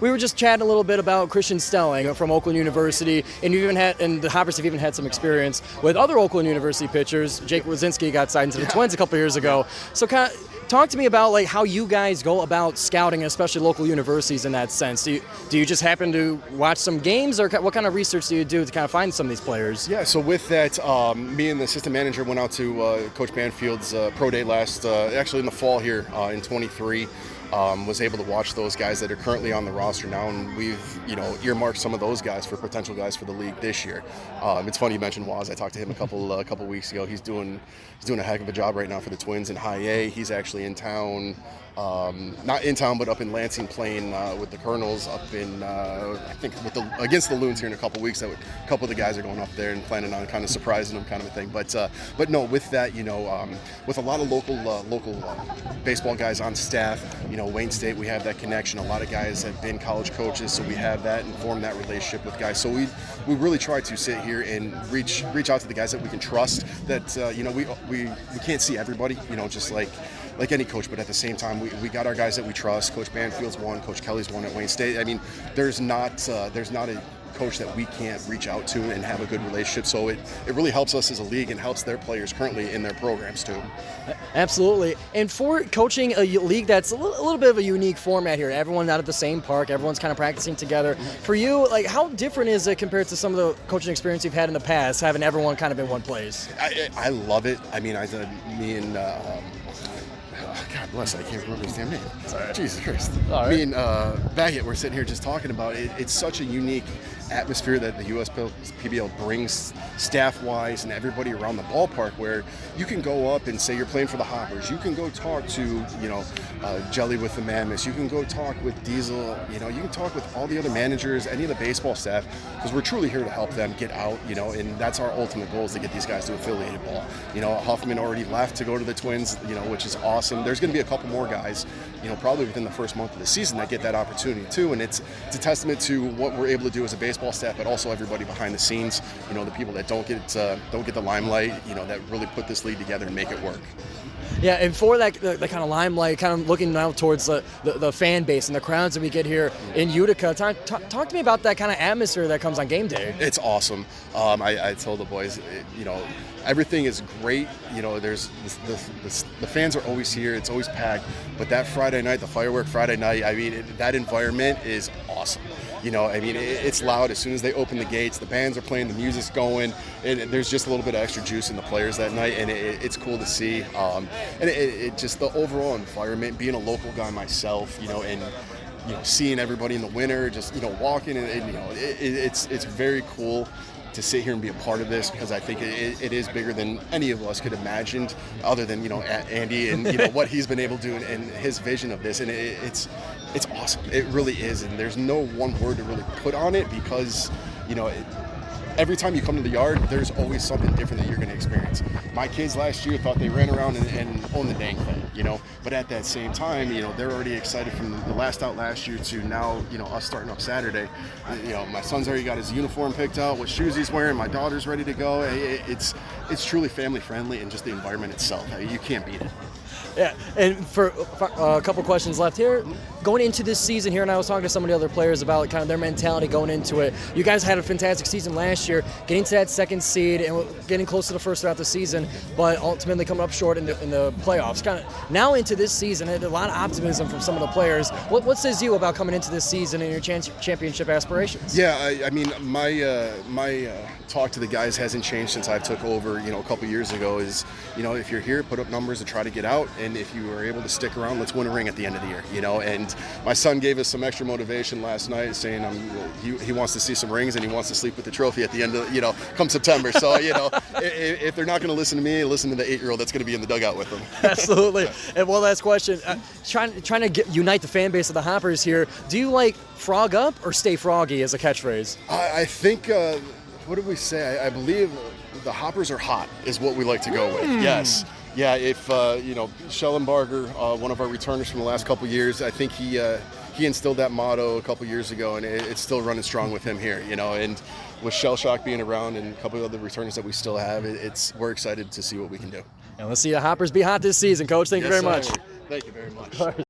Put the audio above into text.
We were just chatting a little bit about Christian Stelling from Oakland University, and the Hoppers have even had some experience with other Oakland University pitchers. Jake Wazinski got signed into the Twins a couple years ago. So kind of talk to me about like how you guys go about scouting, especially local universities in that sense. Do you just happen to watch some games, or what kind of research do you do to kind of find some of these players? Yeah, so with that, me and the assistant manager went out to Coach Banfield's pro day actually in the fall here in 23. Was able to watch those guys that are currently on the roster now, and we've earmarked some of those guys for potential guys for the league this year. It's funny you mentioned Waz. I talked to him a couple weeks ago. He's doing a heck of a job right now for the Twins in High A. He's actually in town, not in town, but up in Lansing playing with the Colonels up in I think against the Loons here in a couple weeks. A couple of the guys are going up there and planning on kind of surprising them, kind of a thing. But no, with that, with a lot of local baseball guys on staff, Wayne State, we have that connection. A lot of guys have been college coaches, so we have that and form that relationship with guys. So we really try to sit here and reach out to the guys that we can trust. That we can't see everybody, just like any coach, but at the same time, we got our guys that we trust. Coach Banfield's one, Coach Kelly's one at Wayne State. I mean, there's not a coach that we can't reach out to and have a good relationship. So it really helps us as a league and helps their players currently in their programs too. Absolutely. And for coaching a league that's a little bit of a unique format here, everyone's out at the same park, everyone's kind of practicing together. For you, like, how different is it compared to some of the coaching experience you've had in the past, having everyone kind of in one place? I love it. I mean, me and God bless, I can't remember his damn name. Sorry. Jesus Christ. All right. Me and Baggett, we're sitting here just talking about it. It's such a unique atmosphere that the USPBL brings staff-wise and everybody around the ballpark, where you can go up and say you're playing for the Hoppers. You can go talk to, Jelly with the Mammoths. You can go talk with Diesel. You can talk with all the other managers, any of the baseball staff, because we're truly here to help them get out, and that's our ultimate goal, is to get these guys to affiliated ball. Huffman already left to go to the Twins, which is awesome. There's going to be a couple more guys, probably within the first month of the season that get that opportunity too, and it's a testament to what we're able to do as a baseball staff, but also everybody behind the scenes, the people that don't get the limelight, that really put this league together and make it work. Yeah, and for that the kind of limelight, kind of looking now towards the fan base and the crowds that we get here in Utica, talk to me about that kind of atmosphere that comes on game day. It's awesome. I told the boys, everything is great. There's the fans are always here. It's always packed. But that Friday night, the firework Friday night, I mean, that environment is awesome. It's loud as soon as they open the gates. The bands are playing, the music's going, and there's just a little bit of extra juice in the players that night, and it's cool to see. And it just the overall environment, being a local guy myself, and seeing everybody in the winter, just walking, and it's very cool to sit here and be a part of this, because I think it is bigger than any of us could have imagined, other than Andy and what he's been able to do and his vision of this, and it's awesome. It really is, and there's no one word to really put on it, because every time you come to the yard, there's always something different that you're going to experience. My kids last year thought they ran around and owned the dang thing, but at that same time, they're already excited from the last out last year to now, us starting up Saturday. My son's already got his uniform picked out, what shoes he's wearing. My daughter's ready to go. It's truly family friendly, and just the environment itself, you can't beat it. Yeah, and for a couple questions left here. Going into this season here, and I was talking to some of the other players about kind of their mentality going into it. You guys had a fantastic season last year, getting to that second seed and getting close to the first throughout the season, but ultimately coming up short in the playoffs. Kind of now into this season, a lot of optimism from some of the players. What says you about coming into this season and your championship aspirations? Yeah, I mean, my talk to the guys hasn't changed since I took over, a couple years ago. Is if you're here, put up numbers to try to get out, and if you are able to stick around, let's win a ring at the end of the year. And my son gave us some extra motivation last night, saying he wants to see some rings and he wants to sleep with the trophy at the end of come September. So if they're not going to listen to me, listen to the 8-year-old that's going to be in the dugout with them. Absolutely. And one last question: trying to unite the fan base of the Hoppers here. Do you like frog up or stay froggy as a catchphrase? I think. What did we say? I believe the Hoppers are hot is what we like to go with. Yes. Yeah, if, Schellenbarger, one of our returners from the last couple years, I think he instilled that motto a couple years ago, and it's still running strong with him here, and with Shell Shock being around and a couple of other returners that we still have, we're excited to see what we can do. And let's see the Hoppers be hot this season, Coach. Thank you very much. Thank you very much.